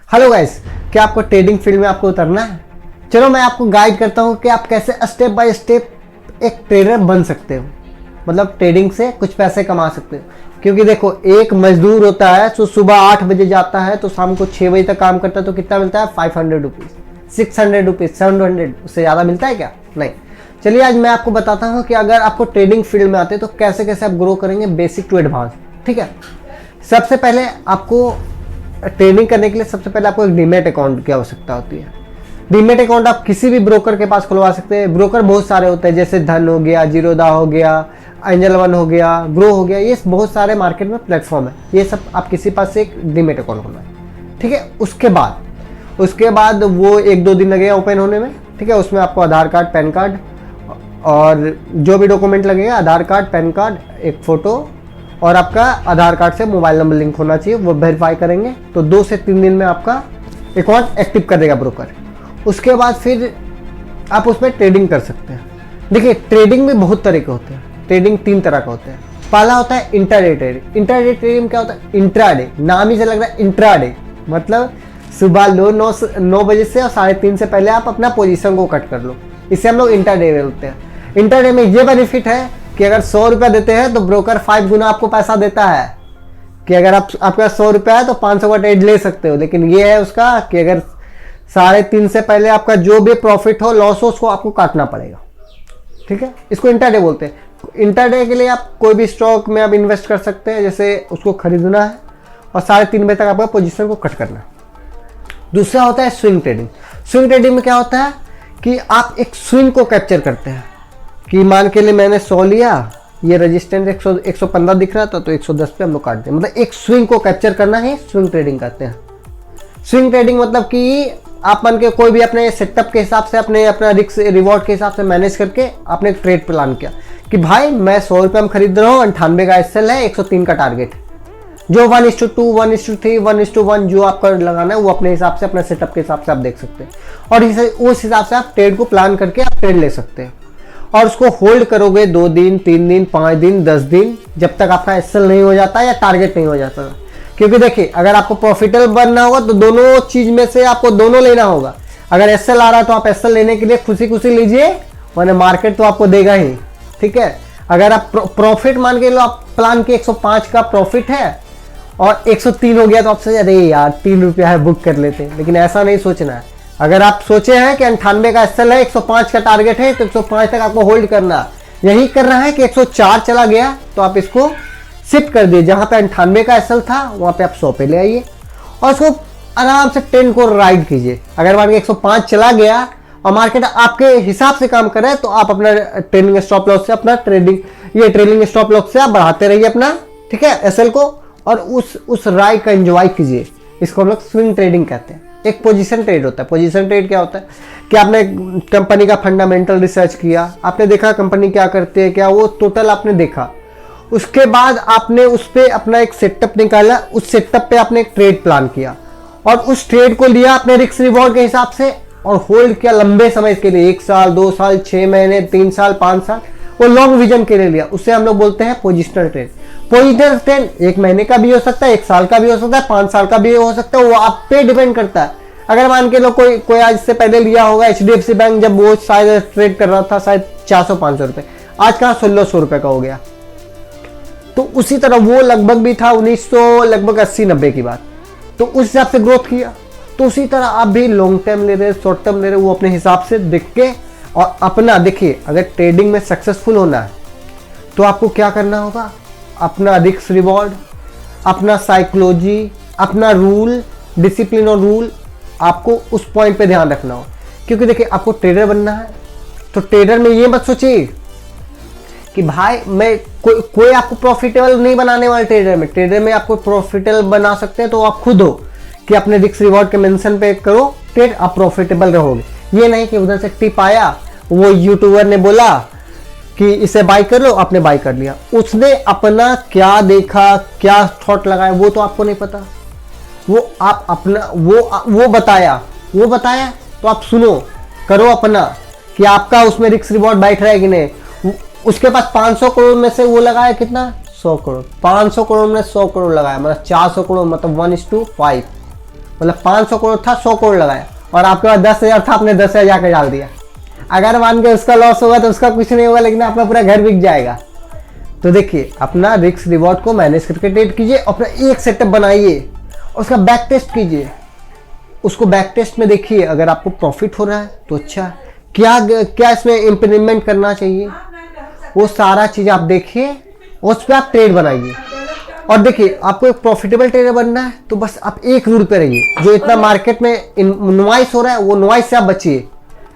Hello guys, क्या आपको trading field में आपको उतरना है? चलो मैं आपको गाइड करता हूँ कि आप कैसे स्टेप बाय स्टेप एक ट्रेडर बन सकते हो, मतलब ट्रेडिंग से कुछ पैसे कमा सकते हो। क्योंकि देखो, एक मजदूर होता है जो सुबह 8 बजे जाता है तो शाम को 6 बजे तक काम करता है, तो कितना मिलता है? 500 रुपीज़, 600 रुपीज़, 700, उससे ज़्यादा मिलता है क्या? नहीं। चलिए आज मैं आपको बताता हूँ कि अगर आपको ट्रेडिंग फील्ड में आते हैं तो कैसे कैसे आप ग्रो करेंगे, बेसिक टू एडवांस। ठीक है, सबसे पहले आपको ट्रेडिंग करने के लिए सबसे पहले आपको एक डीमैट अकाउंट की आवश्यकता होती है। डीमैट अकाउंट आप किसी भी ब्रोकर के पास खुलवा सकते हैं। ब्रोकर बहुत सारे होते हैं, जैसे धन हो गया, जीरोधा हो गया, एंजल वन हो गया, ग्रो हो गया, ये बहुत सारे मार्केट में प्लेटफॉर्म है। ये सब आप किसी पास से एक डीमैट अकाउंट खुलवाएं। ठीक है, उसके बाद वो 1-2 दिन लगेगा ओपन होने में। ठीक है, उसमें आपको आधार कार्ड, पैन कार्ड और जो भी डॉक्यूमेंट लगेगा, आधार कार्ड, पैन कार्ड, एक फ़ोटो और आपका आधार कार्ड से मोबाइल नंबर लिंक होना चाहिए, वो वेरीफाई करेंगे तो 2 से 3 दिन में आपका अकाउंट एक्टिव कर देगा ब्रोकर। उसके बाद फिर आप उसमें ट्रेडिंग कर सकते हैं। देखिए, ट्रेडिंग में बहुत तरह के होते हैं। ट्रेडिंग 3 तरह का होता है। पहला होता है इंट्राडे ट्रेडिंग। इंट्राडे ट्रेडिंग क्या होता है? इंट्राडे, नाम ही से लग रहा है इंट्राडे, मतलब सुबह लो 9 बजे से और 3:30 से पहले आप अपना पोजीशन को कट कर लो, इसे हम लोग इंट्राडे बोलते हैं। इंट्राडे में ये बेनिफिट है कि अगर 100 रुपया देते हैं तो ब्रोकर 5 गुना आपको पैसा देता है। कि अगर आपका 100 रुपया है तो 500 का ट्रेड ले सकते हो। लेकिन ये है उसका कि अगर 3:30 से पहले आपका जो भी प्रॉफिट हो, लॉस हो, उसको आपको काटना पड़ेगा। ठीक है, इसको इंट्राडे बोलते हैं। इंट्राडे के लिए आप कोई भी स्टॉक में आप इन्वेस्ट कर सकते हैं, जैसे उसको खरीदना है और 3:30 बजे तक आपका पोजीशन को कट करना है। दूसरा होता है स्विंग ट्रेडिंग। स्विंग ट्रेडिंग में क्या होता है कि आप एक स्विंग को कैप्चर करते हैं कि मान के लिए मैंने 100 लिया, ये रेजिस्टेंस 115 दिख रहा था तो 110 पे हम लोग काट दें, मतलब एक स्विंग को कैप्चर करना है, स्विंग ट्रेडिंग करते हैं। स्विंग ट्रेडिंग मतलब कि आप मान के कोई भी अपने सेटअप के हिसाब से, अपना रिस्क रिवॉर्ड के हिसाब से मैनेज करके आपने एक ट्रेड प्लान किया कि भाई मैं 100 रुपये में खरीद रहा हूँ, 98 का एसएल है, 103 का टारगेट, जो 1:2, 1:3, 1:1 जो आपका लगाना है वो अपने हिसाब से, अपने सेटअप के हिसाब से आप देख सकते हैं और उस हिसाब से आप ट्रेड को प्लान करके आप ट्रेड ले सकते हैं। और उसको होल्ड करोगे 2 दिन, 3 दिन, 5 दिन, 10 दिन, जब तक आपका एसएल नहीं हो जाता या टारगेट नहीं हो जाता। क्योंकि देखिए, अगर आपको प्रॉफिटेबल बनना होगा तो दोनों चीज में से आपको दोनों लेना होगा। अगर एसएल आ रहा है तो आप एसएल लेने के लिए खुशी खुशी लीजिए, वरना मार्केट तो आपको देगा ही। ठीक है, अगर आप प्रॉफिट मान के लो, आप प्लान के 105 का प्रॉफिट है और 103 हो गया तो आप सोचे अरे यार 3 रुपया है, बुक कर लेते हैं। लेकिन ऐसा नहीं सोचना है। अगर आप सोचे हैं कि 98 का एसएल है, 105 का टारगेट है, तो 105 तक आपको होल्ड करना। यही करना है कि 104 चला गया तो आप इसको शिफ्ट कर दिए, जहां पे 98 का एसएल था वहां पे आप 100 पे ले आइए और उसको आराम से 10 को राइड कीजिए। अगर मान के 105 चला गया और मार्केट आपके हिसाब से काम करे तो आप अपना ट्रेडिंग स्टॉप लॉस से, अपना ट्रेडिंग स्टॉप लॉस से आप बढ़ाते रहिए अपना, ठीक है, एसएल को, और उस राइड का एंजॉय कीजिए। इसको हम लोग स्विंग ट्रेडिंग कहते हैं। एक पोजीशन ट्रेड होता है। पोजीशन ट्रेड क्या होता है कि आपने कंपनी का फंडामेंटल रिसर्च किया, आपने देखा कंपनी क्या करती है, क्या वो टोटल आपने देखा, उसके बाद आपने उस पर अपना एक सेटअप निकाला, उस सेटअप पे आपने एक ट्रेड प्लान किया और उस ट्रेड को लिया अपने रिस्क रिवॉर्ड के हिसाब से और होल्ड किया लंबे समय के लिए, 1 साल, 2 साल, 6 महीने, 3 साल, 5 साल, वो लॉन्ग विजन के लिए लिया। उससे हम लोग बोलते हैं पोजिशनल ट्रेड। पोजिशनल ट्रेड 1 महीने का भी हो सकता है, 1 साल का भी हो सकता है, 5 साल का भी हो सकता है, वो आप पे डिपेंड करता है। अगर मान के लो कोई आज से पहले लिया होगा HDFC बैंक, जब वो शायद ट्रेड कर रहा था शायद 400-500 रुपए, आज कहाँ 1600 रुपए का हो गया। तो उसी तरह वो लगभग भी था 1900, लगभग 80-90 की बात, तो उस हिसाब से ग्रोथ किया। तो उसी तरह आप भी लॉन्ग टर्म ले रहे, शॉर्ट टर्म ले रहे, वो अपने हिसाब से देख के और अपना देखिए, अगर ट्रेडिंग में सक्सेसफुल होना है तो आपको क्या करना होगा, अपना रिस्क रिवॉर्ड, अपना साइकोलॉजी, अपना रूल, डिसिप्लिन और रूल, आपको उस पॉइंट पे ध्यान रखना हो। क्योंकि देखिए, आपको ट्रेडर बनना है तो ट्रेडर में ये मत सोचिए कि भाई मैं कोई आपको प्रॉफिटेबल नहीं बनाने वाला। ट्रेडर में आपको प्रॉफिटेबल बना सकते हैं तो आप खुद हो कि अपने रिस्क रिवॉर्ड के मेंशन पे करो ट्रेड, आप प्रॉफिटेबल रहोगे। ये नहीं कि उधर से टिप आया, वो यूट्यूबर ने बोला कि इसे बाय कर लो, आपने बाय कर लिया, उसने अपना क्या देखा, क्या थॉट लगाया, वो तो आपको नहीं पता। वो आप अपना वो बताया तो आप सुनो, करो अपना कि आपका उसमें रिस्क रिवॉर्ड बैठ रहा है कि नहीं। उसके पास 500 करोड़ में से वो लगाया कितना, 100 करोड़, 500 करोड़ में 100 करोड़ लगाया, मतलब 400 करोड़, मतलब 1:5। मतलब 500 करोड़ था, 100 करोड़ लगाया, और आपके पास 10,000 था, आपने 10,000 का डाल दिया। अगर मान के उसका लॉस होगा तो उसका कुछ नहीं होगा, लेकिन आपका पूरा घर बिक जाएगा। तो देखिए, अपना रिस्क रिवॉर्ड को मैनेज करके ट्रेड कीजिए, अपना एक सेटअप बनाइए, उसका बैक टेस्ट कीजिए, उसको बैक टेस्ट में देखिए, अगर आपको प्रॉफिट हो रहा है तो अच्छा, क्या क्या इसमें इम्प्लीमेंट करना चाहिए, वो सारा चीज़ आप देखिए, उस पर आप ट्रेड बनाइए। और देखिए, आपको एक प्रॉफिटेबल ट्रेडर बनना है तो बस आप एक रूल पे रहिए, जो इतना मार्केट में नॉइस हो रहा है वो नॉइस से आप बचिए।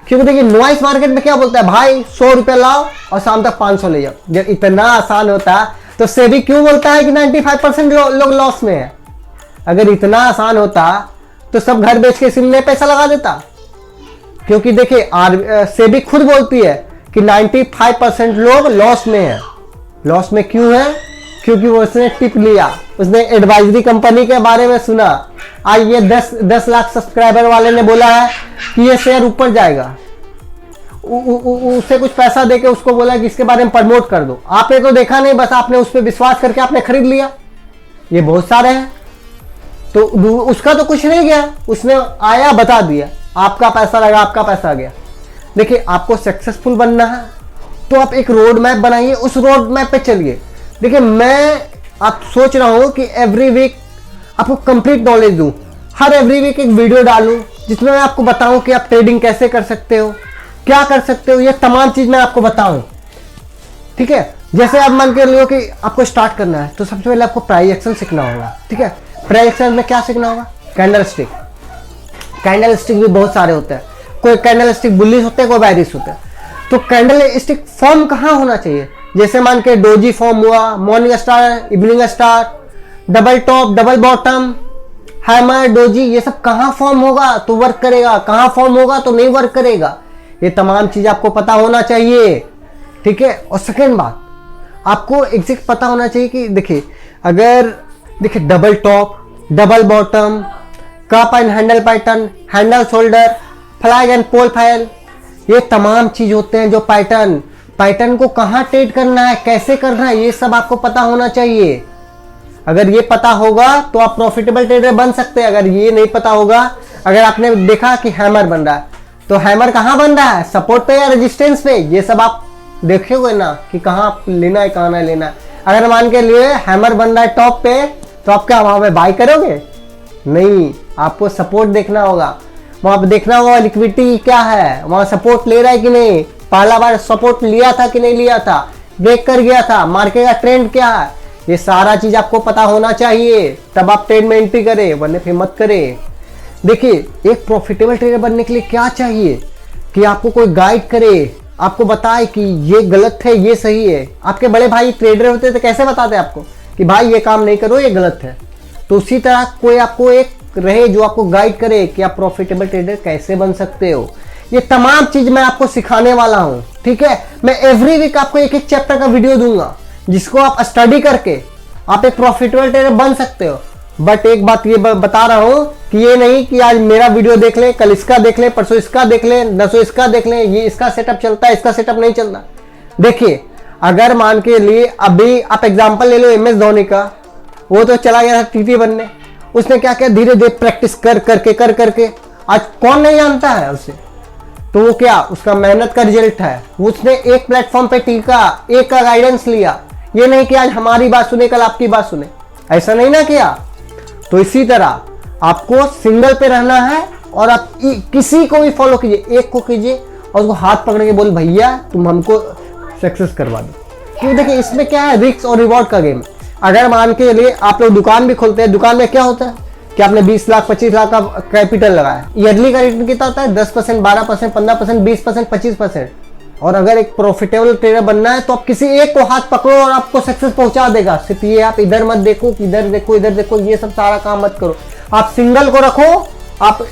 क्योंकि देखिए, नॉइस मार्केट में क्या बोलता है, भाई 100 रुपये लाओ और शाम तक 500 ले जाओ। जब इतना आसान होता तो सेबी क्यों बोलता है कि 95% लोग लॉस में है? अगर इतना आसान होता तो सब घर बेच के इसी में पैसा लगा देता। क्योंकि देखिए, सेबी खुद बोलती है कि 95% लोग लॉस में है। लॉस में क्यों है? क्योंकि वो उसने टिप लिया, उसने एडवाइजरी कंपनी के बारे में सुना, आज ये 10 लाख सब्सक्राइबर वाले ने बोला है कि ये शेयर ऊपर जाएगा, उससे कुछ पैसा देके उसको बोला कि इसके बारे में प्रमोट कर दो। आपने तो देखा नहीं, बस आपने उस पर विश्वास करके आपने खरीद लिया। ये बहुत सारे हैं, तो उसका तो कुछ नहीं गया, उसने आया बता दिया, आपका पैसा लगा, आपका पैसा गया। देखिए, आपको सक्सेसफुल बनना है तो आप एक रोड मैप बनाइए, उस रोड मैप पे चलिए। देखिए, मैं आप सोच रहा हूं कि एवरी वीक आपको कंप्लीट नॉलेज दूं, हर एवरी वीक एक वीडियो डालूं जिसमें मैं आपको बताऊं कि आप ट्रेडिंग कैसे कर सकते हो, क्या कर सकते हो, ये तमाम चीज मैं आपको बताऊं। ठीक है, जैसे आप मान के लो कि आपको स्टार्ट करना है तो सबसे पहले आपको प्राइस एक्शन सीखना होगा। ठीक है, प्राइस एक्शन में क्या सीखना होगा? Candle stick. कैंडल स्टिक भी बहुत सारे होते हैं, कोई कैंडल स्टिक बुलिश होते हैं, कोई बेरिश होते हैं। तो कैंडल स्टिक फॉर्म कहाँ होना चाहिए? जैसे मान के डोजी फॉर्म हुआ, morning star, evening star, double top, double bottom, hammer, doji, ये सब कहाँ फॉर्म होगा तो वर्क करेगा, कहाँ फॉर्म होगा तो नहीं वर्क करेगा। ये तमाम चीज आपको पता होना चाहिए। ठीक है, और सेकेंड बात, आपको एग्जैक्ट पता होना चाहिए कि देखिए, अगर देखिए double top, double bottom, cup and handle pattern, handle shoulder, flag and pole file, ये तमाम चीज होते हैं जो पैटर्न को कहाँ ट्रेड करना है, कैसे करना है, ये सब आपको पता होना चाहिए। अगर ये पता होगा तो आप प्रॉफिटेबल ट्रेडर बन सकते हैं। अगर ये नहीं पता होगा, अगर आपने देखा कि हैमर बन रहा है तो हैमर कहाँ बन रहा है, सपोर्ट पे या रेजिस्टेंस पे, ये सब आप देखे हुए ना कि कहाँ लेना है, कहाँ नहीं लेना है। अगर मान के लिए हैमर बन रहा है टॉप पे तो आप क्या वहां पे बाय करोगे? नहीं, आपको सपोर्ट देखना होगा, वहां पे देखना होगा लिक्विडिटी क्या है, वहां सपोर्ट ले रहा है कि नहीं, पहला बार सपोर्ट लिया था कि नहीं लिया था, ब्रेक कर गया था, मार्केट का ट्रेंड क्या है, ये सारा चीज आपको पता होना चाहिए, तब आप ट्रेड में एंट्री करें, वरना फिर मत करें। देखिए, एक प्रॉफिटेबल ट्रेडर बनने के लिए क्या चाहिए कि आपको कोई गाइड करे, आपको बताए कि ये गलत है, ये सही है। आपके बड़े भाई ट्रेडर होते तो कैसे बताते आपको कि भाई ये काम नहीं करो, ये गलत है। तो उसी तरह कोई आपको एक रहे जो आपको गाइड करे कि आप प्रॉफिटेबल ट्रेडर कैसे बन सकते हो। ये तमाम चीज मैं आपको सिखाने वाला हूं। ठीक है, मैं एवरी वीक आपको एक एक चैप्टर का वीडियो दूंगा जिसको आप स्टडी करके आप एक प्रॉफिटेबल ट्रेडर बन सकते हो। बट एक बात ये बता रहा हूं कि ये नहीं कि आज मेरा वीडियो देख ले, कल इसका देख ले, परसों इसका देख ले, नसों इसका देख ले, ये इसका सेटअप चलता है, इसका सेटअप नहीं चलता। देखिए, अगर मान के लिए अभी आप एग्जांपल ले लो MS धोनी का, वो तो चला गया था TT बनने, उसने क्या किया, धीरे धीरे प्रैक्टिस कर करके आज कौन नहीं जानता है उसे। तो वो क्या, उसका मेहनत का रिजल्ट है। उसने एक प्लेटफॉर्म पे टिका, एक का गाइडेंस लिया। ये नहीं कि आज हमारी बात सुने, कल आपकी बात सुने, ऐसा नहीं ना किया। तो इसी तरह आपको सिंगल पे रहना है और आप किसी को भी फॉलो कीजिए, एक को कीजिए और उसको हाथ पकड़ के बोल भैया तुम हमको सक्सेस करवा दो। क्योंकि देखिए, इसमें क्या है, रिस्क और रिवॉर्ड का गेम। अगर मान के लिए आप लोग दुकान भी खोलते हैं, दुकान में क्या होता है कि आपने 20 लाख 25 लाख का कैपिटल लगाया, ईयरली का रिटर्न कितना होता है, 10%, 12%, 15%, 20%, 25%। और अगर एक प्रॉफिटेबल ट्रेडर बनना है तो आप किसी एक को हाथ पकड़ो और आपको सक्सेस पहुंचा देगा। सिर्फ ये आप इधर मत देखो कि इधर देखो, इधर देखो, ये सब सारा काम मत करो। आप सिंगल को रखो, आप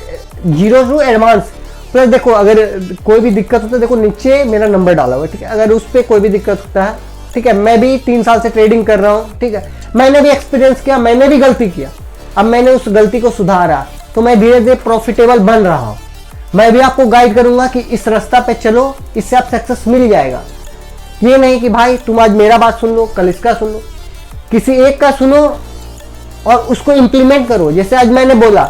0 टू एडवांस प्लस। देखो, अगर कोई भी दिक्कत होता है, देखो नीचे मेरा नंबर डाला हुआ है, ठीक है। अगर उस पर कोई भी दिक्कत होता है, ठीक है, मैं भी 3 साल से ट्रेडिंग कर रहा हूँ, ठीक है, मैंने भी एक्सपीरियंस किया, मैंने भी गलती किया, अब मैंने उस गलती को सुधारा, तो मैं धीरे धीरे प्रॉफिटेबल बन रहा हूँ। मैं भी आपको गाइड करूंगा कि इस रास्ता पे चलो, इससे आप सक्सेस मिल जाएगा। ये नहीं कि भाई तुम आज मेरा बात सुन लो, कल इसका सुन लो, किसी एक का सुनो और उसको इंप्लीमेंट करो। जैसे आज मैंने बोला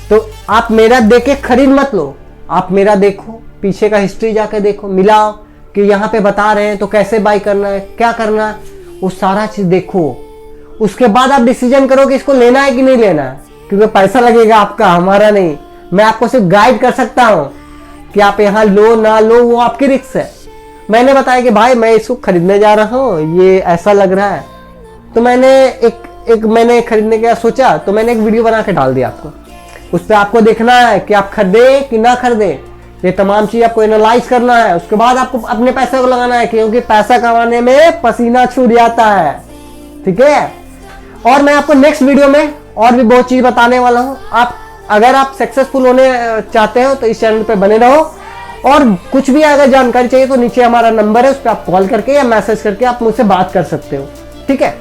तो आप मेरा देख के खरीद मत लो, आप मेरा देखो, पीछे का हिस्ट्री जाके देखो, मिलाओ कि यहाँ पे बता रहे हैं तो कैसे बाई करना है, क्या करना है, वो सारा चीज देखो। उसके बाद आप डिसीजन करो कि इसको लेना है कि नहीं लेना है, क्योंकि पैसा लगेगा आपका, हमारा नहीं। मैं आपको सिर्फ गाइड कर सकता हूँ कि आप यहाँ लो ना लो, वो आपकी रिस्क है। मैंने बताया कि भाई मैं इसको खरीदने जा रहा हूँ, ये ऐसा लग रहा है, तो मैंने मैंने खरीदने का सोचा, तो मैंने एक वीडियो बना के डाल दिया आपको। उस पर आपको देखना है कि आप खरीदे कि ना खरीदे, ये तमाम चीज आपको एनालाइज करना है। उसके बाद आपको अपने पैसे को लगाना है, क्योंकि पैसा कमाने में पसीना छूट जाता है, ठीक है। और मैं आपको नेक्स्ट वीडियो में और भी बहुत चीज बताने वाला हूँ। अगर आप सक्सेसफुल होने चाहते हो तो इस चैनल पे बने रहो, और कुछ भी अगर जानकारी चाहिए तो नीचे हमारा नंबर है, उस पर आप कॉल करके या मैसेज करके आप मुझसे बात कर सकते हो, ठीक है।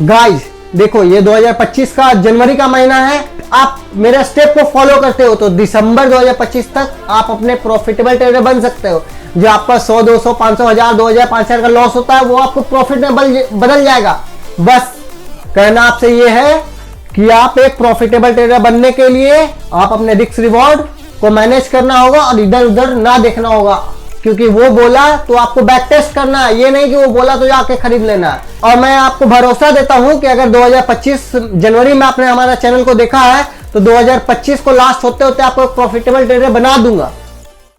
गाइस देखो, ये 2025 का जनवरी का महीना है। आप मेरे स्टेप को फॉलो करते हो तो दिसंबर 2025 तक आप अपने प्रॉफिटेबल ट्रेडर बन सकते हो। जो आपका 100, 200, 500, 1000, 2000, 5000 का लॉस होता है, वो आपको प्रॉफिट में बदल जाएगा। बस कहना आपसे ये है कि आप एक प्रॉफिटेबल ट्रेडर बनने के लिए आप अपने रिस्क रिवॉर्ड को मैनेज करना होगा और इधर उधर ना देखना होगा, क्योंकि वो बोला तो आपको बैक टेस्ट करना है, ये नहीं कि वो बोला तो जाके खरीद लेना है। और मैं आपको भरोसा देता हूं कि अगर 2025 जनवरी में आपने हमारा चैनल को देखा है तो 2025 को लास्ट होते होते आपको प्रॉफिटेबल ट्रेडर बना दूंगा।